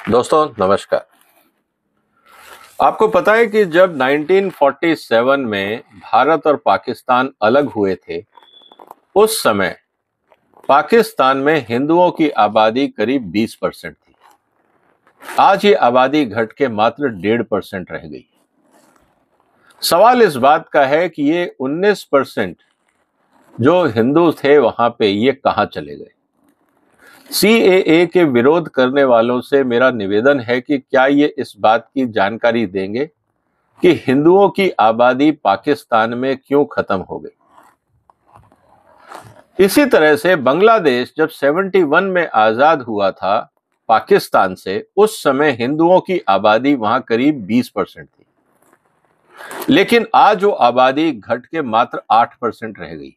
दोस्तों नमस्कार। आपको पता है कि जब 1947 में भारत और पाकिस्तान अलग हुए थे, उस समय पाकिस्तान में हिंदुओं की आबादी करीब 20% थी। आज ये आबादी घट के मात्र 1.5% रह गई। सवाल इस बात का है कि ये 19% जो हिंदू थे वहां पे ये कहां चले गए। सीएए के विरोध करने वालों से मेरा निवेदन है कि क्या ये इस बात की जानकारी देंगे कि हिंदुओं की आबादी पाकिस्तान में क्यों खत्म हो गई। इसी तरह से बांग्लादेश जब 71 में आजाद हुआ था पाकिस्तान से, उस समय हिंदुओं की आबादी वहां करीब 20% थी, लेकिन आज वो आबादी घट के मात्र 8% रह गई।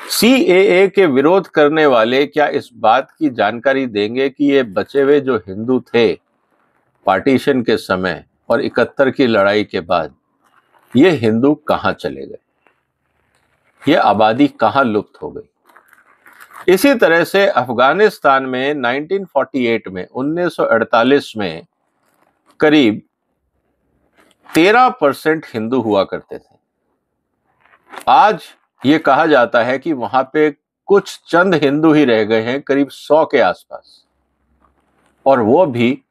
सीएए के विरोध करने वाले क्या इस बात की जानकारी देंगे कि ये बचे हुए जो हिंदू थे पार्टीशन के समय और 71 की लड़ाई के बाद, ये हिंदू कहां चले गए, ये आबादी कहां लुप्त हो गई। इसी तरह से अफगानिस्तान में 1948 में करीब 13% हिंदू हुआ करते थे। आज ये कहा जाता है कि वहां पे कुछ चंद हिंदू ही रह गए हैं, करीब 100 के आसपास, और वो भी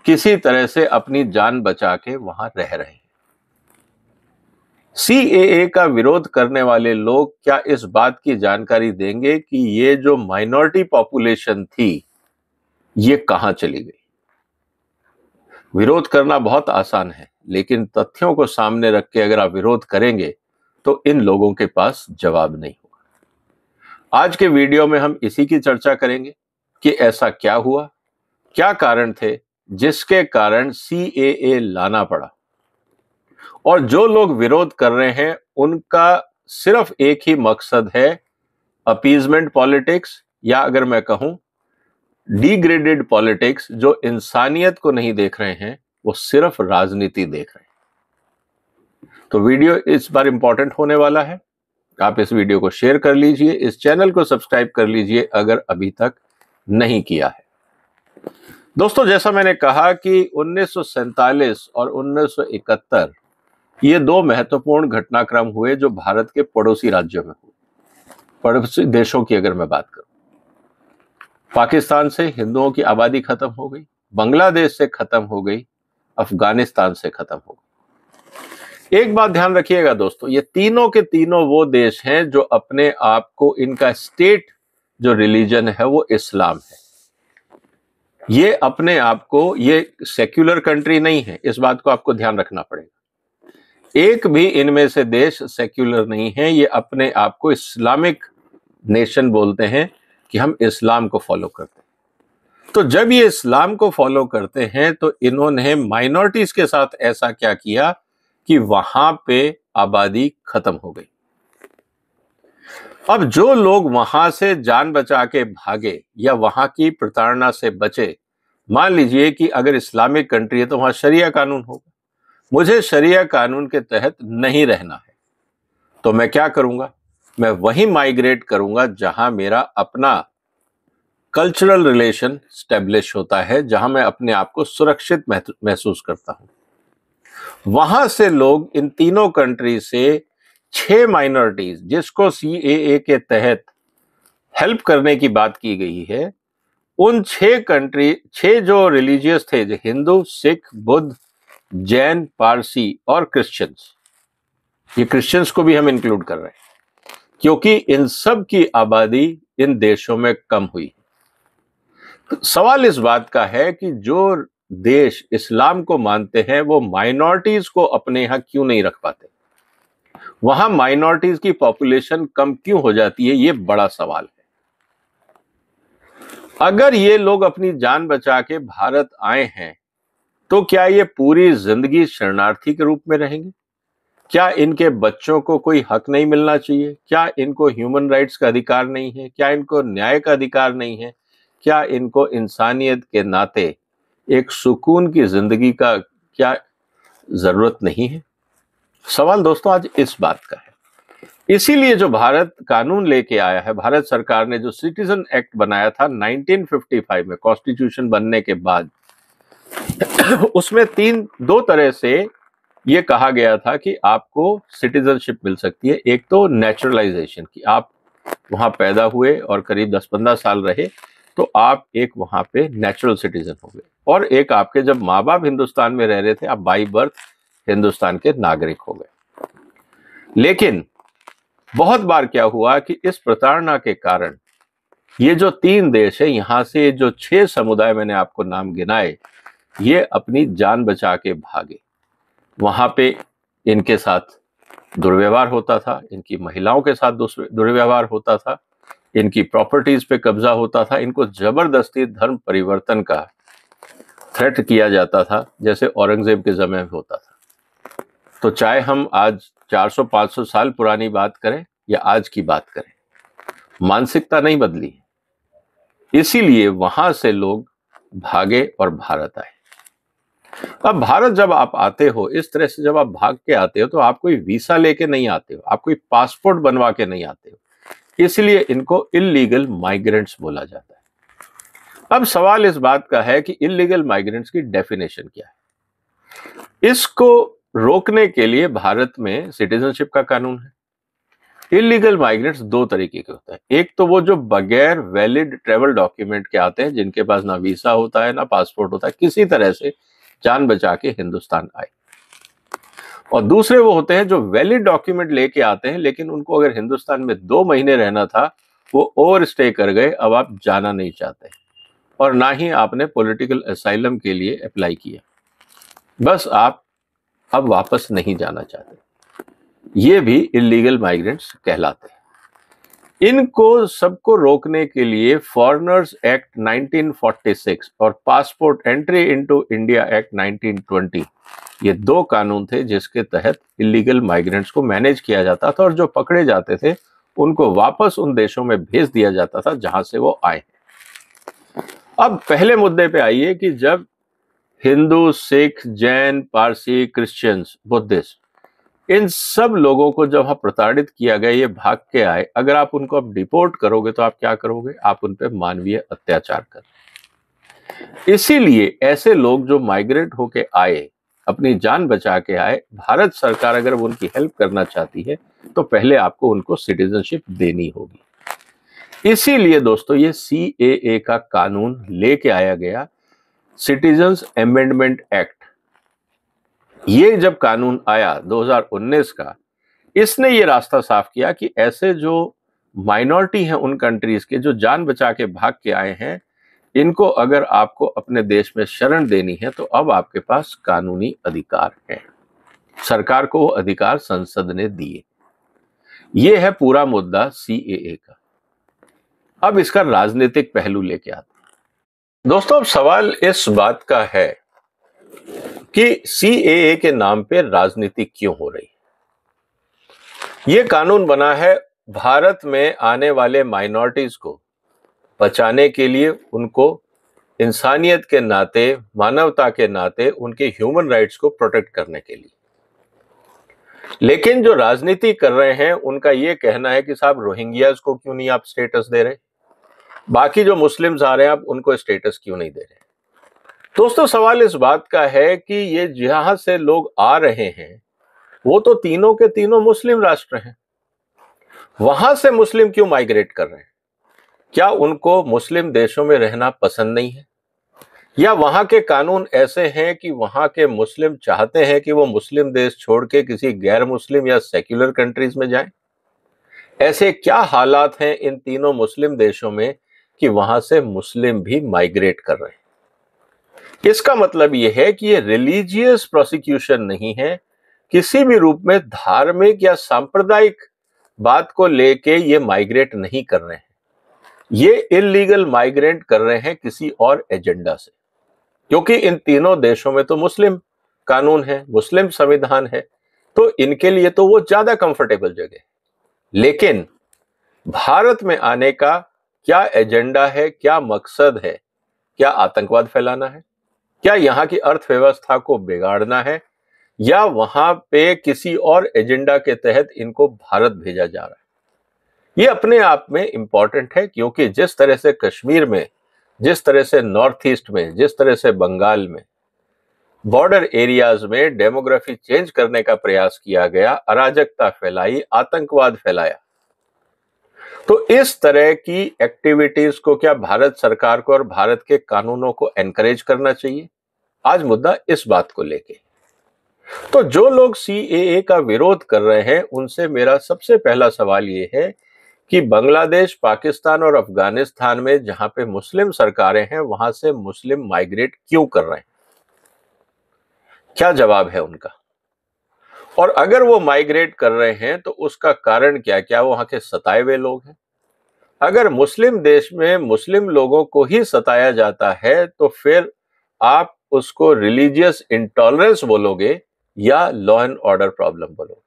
किसी तरह से अपनी जान बचा के वहां रह रहे हैं। सीएए का विरोध करने वाले लोग क्या इस बात की जानकारी देंगे कि ये जो माइनॉरिटी पॉपुलेशन थी ये कहां चली गई। विरोध करना बहुत आसान है, लेकिन तथ्यों को सामने रख के अगर आप विरोध करेंगे तो इन लोगों के पास जवाब नहीं होगा। आज के वीडियो में हम इसी की चर्चा करेंगे कि ऐसा क्या हुआ, क्या कारण थे जिसके कारण सीएए लाना पड़ा, और जो लोग विरोध कर रहे हैं उनका सिर्फ एक ही मकसद है, अपीजमेंट पॉलिटिक्स, या अगर मैं कहूं डिग्रेडेड पॉलिटिक्स। जो इंसानियत को नहीं देख रहे हैं, वो सिर्फ राजनीति देख रहे हैं। तो वीडियो इस बार इंपॉर्टेंट होने वाला है। आप इस वीडियो को शेयर कर लीजिए, इस चैनल को सब्सक्राइब कर लीजिए अगर अभी तक नहीं किया है। दोस्तों, जैसा मैंने कहा कि 1947 और 1971 ये दो महत्वपूर्ण घटनाक्रम हुए जो भारत के पड़ोसी राज्यों में हुए। पड़ोसी देशों की अगर मैं बात करूं, पाकिस्तान से हिंदुओं की आबादी खत्म हो गई, बांग्लादेश से खत्म हो गई, अफगानिस्तान से खत्म हो गई। एक बात ध्यान रखिएगा दोस्तों, ये तीनों के तीनों वो देश हैं जो अपने आप को, इनका स्टेट जो रिलीजन है वो इस्लाम है। ये अपने आप को, ये सेक्युलर कंट्री नहीं है, इस बात को आपको ध्यान रखना पड़ेगा। एक भी इनमें से देश सेक्युलर नहीं है, ये अपने आप को इस्लामिक नेशन बोलते हैं कि हम इस्लाम को फॉलो करते हैं। तो जब ये इस्लाम को फॉलो करते हैं तो इन्होंने माइनॉरिटीज के साथ ऐसा क्या किया कि वहां पे आबादी खत्म हो गई। अब जो लोग वहां से जान बचा के भागे या वहां की प्रताड़ना से बचे, मान लीजिए कि अगर इस्लामिक कंट्री है तो वहां शरिया कानून होगा, मुझे शरिया कानून के तहत नहीं रहना है, तो मैं क्या करूंगा, मैं वहीं माइग्रेट करूंगा जहां मेरा अपना कल्चरल रिलेशन स्टैब्लिश होता है, जहां मैं अपने आप को सुरक्षित महसूस करता हूं। वहां से लोग इन तीनों कंट्री से 6 माइनॉरिटीज जिसको सीएए के तहत हेल्प करने की बात की गई है, उन 6 जो रिलीजियस थे, जो हिंदू, सिख, बुद्ध, जैन, पारसी और क्रिश्चियंस, ये क्रिश्चियंस को भी हम इंक्लूड कर रहे हैं क्योंकि इन सब की आबादी इन देशों में कम हुई। तो सवाल इस बात का है कि जो देश इस्लाम को मानते हैं वो माइनॉरिटीज को अपने यहां क्यों नहीं रख पाते, वहां माइनॉरिटीज की पॉपुलेशन कम क्यों हो जाती है, ये बड़ा सवाल है। अगर ये लोग अपनी जान बचा के भारत आए हैं तो क्या ये पूरी जिंदगी शरणार्थी के रूप में रहेंगे? क्या इनके बच्चों को कोई हक नहीं मिलना चाहिए? क्या इनको ह्यूमन राइट्स का अधिकार नहीं है? क्या इनको न्याय का अधिकार नहीं है? क्या इनको इंसानियत के नाते एक सुकून की जिंदगी का क्या जरूरत नहीं है? सवाल दोस्तों आज इस बात का है। इसीलिए जो भारत कानून लेके आया है, भारत सरकार ने जो सिटीजन एक्ट बनाया था 1955 में कॉन्स्टिट्यूशन बनने के बाद, उसमें दो तरह से ये कहा गया था कि आपको सिटीजनशिप मिल सकती है। एक तो नेचुरलाइजेशन, कि आप वहां पैदा हुए और करीब 10-15 साल रहे तो आप एक वहां पे नेचुरल सिटीजन हो गए, और एक आपके जब माँ बाप हिंदुस्तान में रह रहे थे आप बाई बर्थ हिंदुस्तान के नागरिक हो गए। लेकिन बहुत बार क्या हुआ कि इस प्रताड़ना के कारण ये जो 3 देश है, यहां से जो 6 समुदाय मैंने आपको नाम गिनाए, ये अपनी जान बचा के भागे। वहां पे इनके साथ दुर्व्यवहार होता था, इनकी महिलाओं के साथ दुर्व्यवहार होता था, इनकी प्रॉपर्टीज पे कब्जा होता था, इनको जबरदस्ती धर्म परिवर्तन का थ्रेट किया जाता था, जैसे औरंगजेब के समय में होता था। तो चाहे हम आज 400-500 साल पुरानी बात करें या आज की बात करें, मानसिकता नहीं बदली। इसीलिए वहां से लोग भागे और भारत आए। अब भारत जब आप आते हो, इस तरह से जब आप भाग के आते हो, तो आप कोई वीसा लेके नहीं आते हो, आप कोई पासपोर्ट बनवा के नहीं आते हो, इसलिए इनको इल्लीगल माइग्रेंट्स बोला जाता है। अब सवाल इस बात का है कि इल्लीगल माइग्रेंट्स की डेफिनेशन क्या है। इसको रोकने के लिए भारत में सिटीजनशिप का कानून है। इल्लीगल माइग्रेंट्स 2 तरीके के होते हैं। एक तो वो जो बगैर वैलिड ट्रेवल डॉक्यूमेंट के आते हैं, जिनके पास ना वीसा होता है ना पासपोर्ट होता है, किसी तरह से जान बचा के हिंदुस्तान आए। और दूसरे वो होते हैं जो वैलिड डॉक्यूमेंट लेके आते हैं, लेकिन उनको अगर हिंदुस्तान में 2 महीने रहना था, वो ओवर स्टे कर गए, अब आप जाना नहीं चाहते और ना ही आपने पॉलिटिकल असाइलम के लिए अप्लाई किया, बस आप अब वापस नहीं जाना चाहते। ये भी इल्लीगल माइग्रेंट्स कहलाते हैं। इनको सबको रोकने के लिए फॉरेनर्स एक्ट 1946 और passport entry into India act 1920, ये 2 कानून थे जिसके तहत इल्लीगल माइग्रेंट्स को मैनेज किया जाता था, और जो पकड़े जाते थे उनको वापस उन देशों में भेज दिया जाता था जहां से वो आए। अब पहले मुद्दे पे आइए कि जब हिंदू, सिख, जैन, पारसी, क्रिश्चियंस, बुद्धिस्ट, इन सब लोगों को जब वहां प्रताड़ित किया गया, ये भाग के आए, अगर आप उनको अब डिपोर्ट करोगे तो आप क्या करोगे? आप उन पे मानवीय अत्याचार कर। इसीलिए ऐसे लोग जो माइग्रेट होके आए, अपनी जान बचा के आए, भारत सरकार अगर वो उनकी हेल्प करना चाहती है तो पहले आपको उनको सिटीजनशिप देनी होगी। इसीलिए दोस्तों ये CAA का कानून लेके आया गया, सिटीजन्स अमेंडमेंट एक्ट। ये जब कानून आया 2019 का, इसने ये रास्ता साफ किया कि ऐसे जो माइनॉरिटी हैं उन कंट्रीज के, जो जान बचा के भाग के आए हैं, इनको अगर आपको अपने देश में शरण देनी है तो अब आपके पास कानूनी अधिकार है। सरकार को वो अधिकार संसद ने दिए। ये है पूरा मुद्दा CAA का। अब इसका राजनीतिक पहलू लेके आते हैं। दोस्तों अब सवाल इस बात का है कि CAA के नाम पे राजनीति क्यों हो रही है। ये कानून बना है भारत में आने वाले माइनॉरिटीज को बचाने के लिए, उनको इंसानियत के नाते, मानवता के नाते उनके ह्यूमन राइट्स को प्रोटेक्ट करने के लिए। लेकिन जो राजनीति कर रहे हैं उनका ये कहना है कि साहब रोहिंग्याज को क्यों नहीं आप स्टेटस दे रहे, बाकी जो मुस्लिम्स आ रहे हैं आप उनको स्टेटस क्यों नहीं दे रहे। दोस्तों सवाल इस बात का है कि ये जहां से लोग आ रहे हैं वो तो तीनों के तीनों मुस्लिम राष्ट्र हैं, वहां से मुस्लिम क्यों माइग्रेट कर रहे हैं? क्या उनको मुस्लिम देशों में रहना पसंद नहीं है, या वहां के कानून ऐसे हैं कि वहां के मुस्लिम चाहते हैं कि वो मुस्लिम देश छोड़ के किसी गैर मुस्लिम या सेक्युलर कंट्रीज में जाएं? ऐसे क्या हालात हैं इन तीनों मुस्लिम देशों में कि वहां से मुस्लिम भी माइग्रेट कर रहे हैं? इसका मतलब यह है कि ये रिलीजियस प्रोसिक्यूशन नहीं है, किसी भी रूप में धार्मिक या सांप्रदायिक बात को लेके ये माइग्रेट नहीं कर रहे हैं। ये इल्लीगल माइग्रेंट कर रहे हैं किसी और एजेंडा से, क्योंकि इन तीनों देशों में तो मुस्लिम कानून है, मुस्लिम संविधान है, तो इनके लिए तो वो ज्यादा कंफर्टेबल जगह है। लेकिन भारत में आने का क्या एजेंडा है, क्या मकसद है? क्या आतंकवाद फैलाना है? क्या यहां की अर्थव्यवस्था को बिगाड़ना है? या वहां पे किसी और एजेंडा के तहत इनको भारत भेजा जा रहा है। ये अपने आप में इंपॉर्टेंट है, क्योंकि जिस तरह से कश्मीर में, जिस तरह से नॉर्थ ईस्ट में, जिस तरह से बंगाल में, बॉर्डर एरियाज में डेमोग्राफी चेंज करने का प्रयास किया गया, अराजकता फैलाई, आतंकवाद फैलाया, तो इस तरह की एक्टिविटीज को क्या भारत सरकार को और भारत के कानूनों को एनकरेज करना चाहिए? आज मुद्दा इस बात को लेके। तो जो लोग सीएए का विरोध कर रहे हैं, उनसे मेरा सबसे पहला सवाल ये है कि बांग्लादेश, पाकिस्तान और अफगानिस्तान में जहां पे मुस्लिम सरकारें हैं, वहां से मुस्लिम माइग्रेट क्यों कर रहे हैं? क्या जवाब है उनका? और अगर वो माइग्रेट कर रहे हैं तो उसका कारण क्या वो वहां के सताए हुए लोग हैं? अगर मुस्लिम देश में मुस्लिम लोगों को ही सताया जाता है तो फिर आप उसको रिलीजियस इंटॉलरेंस बोलोगे या लॉ एंड ऑर्डर प्रॉब्लम बोलोगे?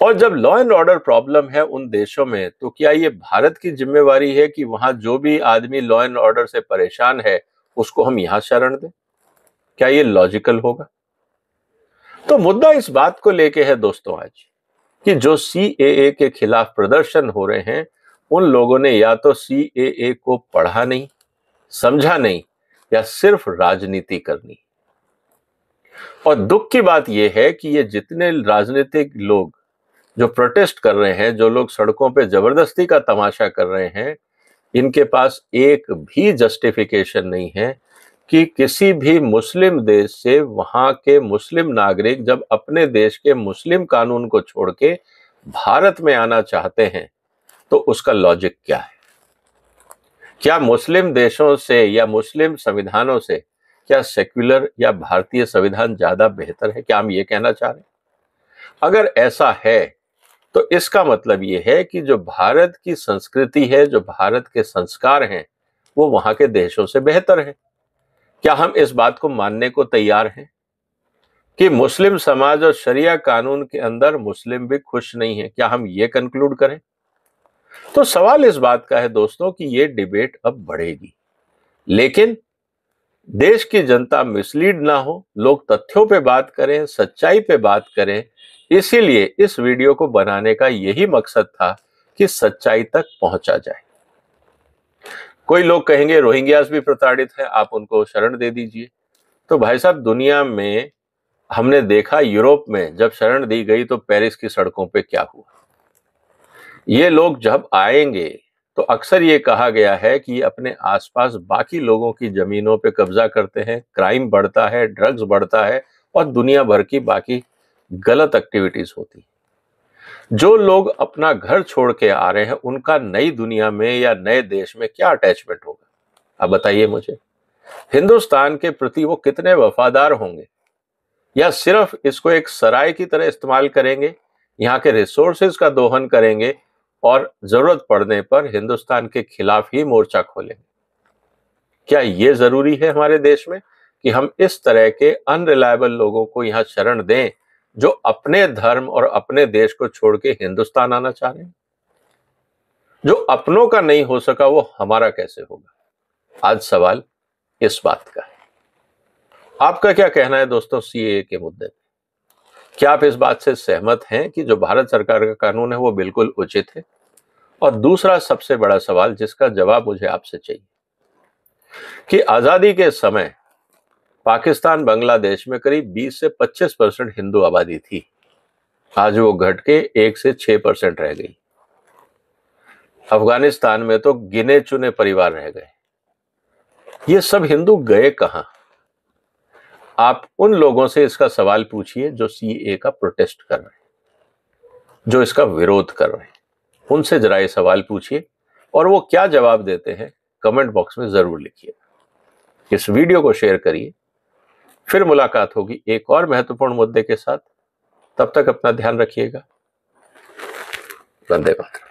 और जब लॉ एंड ऑर्डर प्रॉब्लम है उन देशों में, तो क्या ये भारत की जिम्मेवारी है कि वहां जो भी आदमी लॉ एंड ऑर्डर से परेशान है उसको हम यहां शरण दें? क्या ये लॉजिकल होगा? तो मुद्दा इस बात को लेके है दोस्तों आज, कि जो सीएए के खिलाफ प्रदर्शन हो रहे हैं, उन लोगों ने या तो सीएए को पढ़ा नहीं, समझा नहीं, या सिर्फ राजनीति करनी। और दुख की बात यह है कि ये जितने राजनीतिक लोग जो प्रोटेस्ट कर रहे हैं, जो लोग सड़कों पे जबरदस्ती का तमाशा कर रहे हैं, इनके पास एक भी जस्टिफिकेशन नहीं है कि किसी भी मुस्लिम देश से वहां के मुस्लिम नागरिक जब अपने देश के मुस्लिम कानून को छोड़ के भारत में आना चाहते हैं तो उसका लॉजिक क्या है? क्या मुस्लिम देशों से या मुस्लिम संविधानों से क्या सेक्युलर या भारतीय संविधान ज्यादा बेहतर है? क्या हम ये कहना चाह रहे हैं? अगर ऐसा है तो इसका मतलब ये है कि जो भारत की संस्कृति है, जो भारत के संस्कार हैं, वो वहां के देशों से बेहतर है। क्या हम इस बात को मानने को तैयार हैं कि मुस्लिम समाज और शरिया कानून के अंदर मुस्लिम भी खुश नहीं है? क्या हम ये कंक्लूड करें? तो सवाल इस बात का है दोस्तों कि ये डिबेट अब बढ़ेगी, लेकिन देश की जनता मिसलीड ना हो, लोग तथ्यों पे बात करें, सच्चाई पे बात करें। इसीलिए इस वीडियो को बनाने का यही मकसद था कि सच्चाई तक पहुंचा जाए। कोई लोग कहेंगे रोहिंग्यास भी प्रताड़ित है, आप उनको शरण दे दीजिए। तो भाई साहब, दुनिया में हमने देखा, यूरोप में जब शरण दी गई तो पेरिस की सड़कों पे क्या हुआ। ये लोग जब आएंगे तो अक्सर ये कहा गया है कि अपने आसपास बाकी लोगों की जमीनों पे कब्जा करते हैं, क्राइम बढ़ता है, ड्रग्स बढ़ता है और दुनिया भर की बाकी गलत एक्टिविटीज होती। जो लोग अपना घर छोड़ के आ रहे हैं, उनका नई दुनिया में या नए देश में क्या अटैचमेंट होगा? अब बताइए मुझे। हिंदुस्तान के प्रति वो कितने वफादार होंगे, या सिर्फ इसको एक सराय की तरह इस्तेमाल करेंगे, यहाँ के रिसोर्सेज का दोहन करेंगे और जरूरत पड़ने पर हिंदुस्तान के खिलाफ ही मोर्चा खोलेंगे? क्या ये जरूरी है हमारे देश में कि हम इस तरह के अनरिलायबल लोगों को यहाँ शरण दें, जो अपने धर्म और अपने देश को छोड़ के हिंदुस्तान आना चाह रहे हैं? जो अपनों का नहीं हो सका वो हमारा कैसे होगा? आज सवाल इस बात का है। आपका क्या कहना है दोस्तों सीएए के मुद्दे पे? क्या आप इस बात से सहमत हैं कि जो भारत सरकार का कानून है वो बिल्कुल उचित है? और दूसरा सबसे बड़ा सवाल जिसका जवाब मुझे आपसे चाहिए, कि आजादी के समय पाकिस्तान, बांग्लादेश में करीब 20 से 25% हिंदू आबादी थी। आज वो घट के 1 से 6% रह गई। अफगानिस्तान में तो गिने चुने परिवार रह गए। ये सब हिंदू गए कहां? आप उन लोगों से इसका सवाल पूछिए जो सीएए का प्रोटेस्ट कर रहे हैं, जो इसका विरोध कर रहे हैं। उनसे जरा ये सवाल पूछिए और वो क्या जवाब देते हैं कमेंट बॉक्स में जरूर लिखिएगा। इस वीडियो को शेयर करिए। फिर मुलाकात होगी एक और महत्वपूर्ण मुद्दे के साथ। तब तक अपना ध्यान रखिएगा। वंदे मातरम।